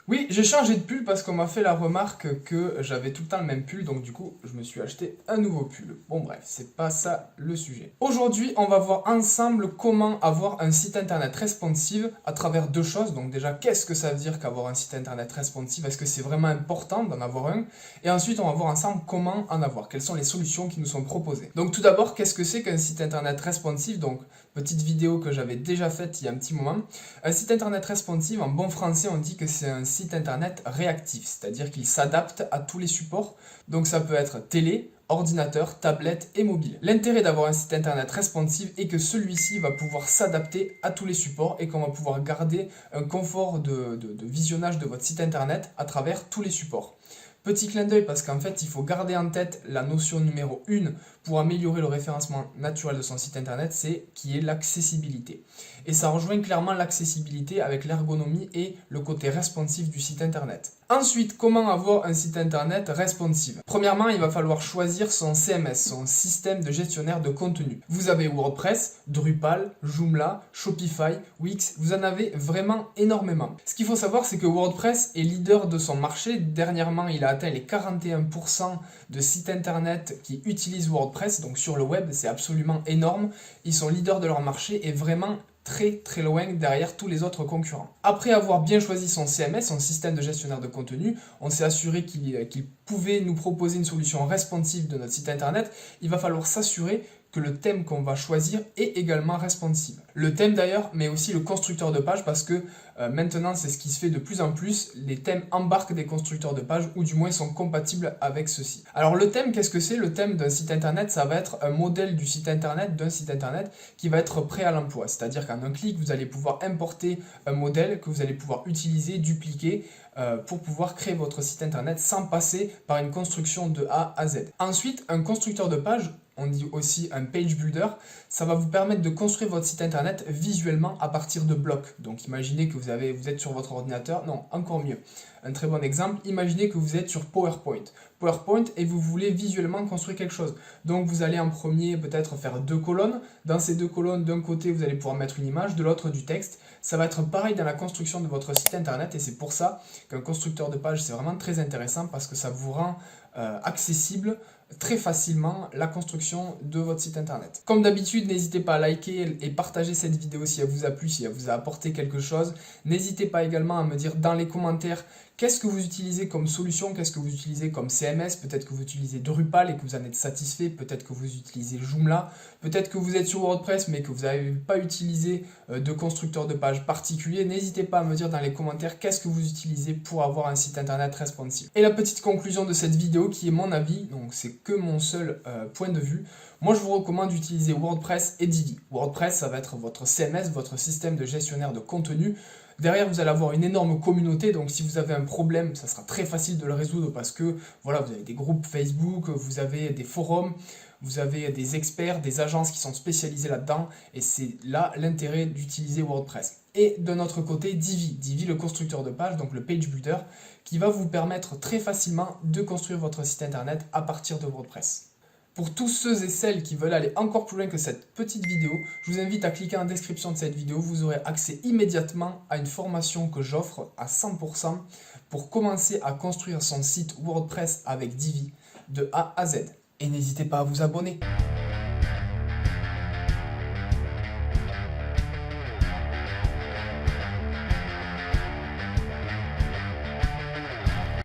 Oui, j'ai changé de pull parce qu'on m'a fait la remarque que j'avais tout le temps le même pull, donc du coup, je me suis acheté un nouveau pull. Bon bref, c'est pas ça le sujet. Aujourd'hui, on va voir ensemble comment avoir un site internet responsive à travers deux choses. Donc déjà, qu'est-ce que ça veut dire qu'avoir un site internet responsive? Est-ce que c'est vraiment important d'en avoir un? Et ensuite, on va voir ensemble comment en avoir. Quelles sont les solutions qui nous sont proposées. Donc tout d'abord, qu'est-ce que c'est qu'un site internet responsive? Donc, petite vidéo que j'avais déjà faite il y a un petit moment. Un site internet responsive, en bon français, on dit que c'est un site internet réactif, c'est-à-dire qu'il s'adapte à tous les supports. Donc ça peut être télé, ordinateur, tablette et mobile. L'intérêt d'avoir un site internet responsive est que celui-ci va pouvoir s'adapter à tous les supports et qu'on va pouvoir garder un confort de visionnage de votre site internet à travers tous les supports. Petit clin d'œil parce qu'en fait, il faut garder en tête la notion numéro 1 pour améliorer le référencement naturel de son site internet, c'est qui est l'accessibilité. Et ça rejoint clairement l'accessibilité avec l'ergonomie et le côté responsive du site internet. Ensuite, comment avoir un site internet responsive? Premièrement, il va falloir choisir son CMS, son système de gestionnaire de contenu. Vous avez WordPress, Drupal, Joomla, Shopify, Wix, vous en avez vraiment énormément. Ce qu'il faut savoir, c'est que WordPress est leader de son marché. Dernièrement, il a atteint les 41% de sites internet qui utilisent WordPress, donc sur le web, c'est absolument énorme. Ils sont leaders de leur marché et vraiment très loin derrière tous les autres concurrents. Après avoir bien choisi son CMS, son système de gestionnaire de contenu, on s'est assuré qu'il pouvait nous proposer une solution responsive de notre site internet. Il va falloir s'assurer que le thème qu'on va choisir est également responsive. Le thème d'ailleurs, mais aussi le constructeur de page, parce que maintenant c'est ce qui se fait de plus en plus, les thèmes embarquent des constructeurs de pages ou du moins sont compatibles avec ceux-ci. Alors le thème, qu'est-ce que c'est? Le thème d'un site internet, ça va être un modèle du site internet, d'un site internet qui va être prêt à l'emploi. C'est-à-dire qu'en un clic, vous allez pouvoir importer un modèle que vous allez pouvoir utiliser, dupliquer pour pouvoir créer votre site internet sans passer par une construction de A à Z. Ensuite, un constructeur de page, on dit aussi un page builder, ça va vous permettre de construire votre site internet visuellement à partir de blocs. Donc imaginez que vous êtes sur votre ordinateur, non, encore mieux. Un très bon exemple, imaginez que vous êtes sur PowerPoint. PowerPoint et vous voulez visuellement construire quelque chose. Donc vous allez en premier peut-être faire deux colonnes. Dans ces deux colonnes, d'un côté vous allez pouvoir mettre une image, de l'autre du texte. Ça va être pareil dans la construction de votre site internet et c'est pour ça qu'un constructeur de page c'est vraiment très intéressant parce que ça vous rend accessible très facilement la construction de votre site internet. Comme d'habitude, n'hésitez pas à liker et partager cette vidéo si elle vous a plu, si elle vous a apporté quelque chose. N'hésitez pas également à me dire dans les commentaires qu'est-ce que vous utilisez comme solution, qu'est-ce que vous utilisez comme CMS, peut-être que vous utilisez Drupal et que vous en êtes satisfait, peut-être que vous utilisez Joomla, peut-être que vous êtes sur WordPress mais que vous n'avez pas utilisé de constructeur de page particulier. N'hésitez pas à me dire dans les commentaires qu'est-ce que vous utilisez pour avoir un site internet responsive. Et la petite conclusion de cette vidéo qui est mon avis, donc c'est que mon seul point de vue. Moi, je vous recommande d'utiliser WordPress et Divi. WordPress, ça va être votre CMS, votre système de gestionnaire de contenu. Derrière, vous allez avoir une énorme communauté, donc si vous avez un problème, ça sera très facile de le résoudre parce que voilà, vous avez des groupes Facebook, vous avez des forums, vous avez des experts, des agences qui sont spécialisées là-dedans, et c'est là l'intérêt d'utiliser WordPress. Et de notre côté, Divi, le constructeur de page, donc le page builder, qui va vous permettre très facilement de construire votre site internet à partir de WordPress. Pour tous ceux et celles qui veulent aller encore plus loin que cette petite vidéo, je vous invite à cliquer en description de cette vidéo. Vous aurez accès immédiatement à une formation que j'offre à 100% pour commencer à construire son site WordPress avec Divi de A à Z. Et n'hésitez pas à vous abonner.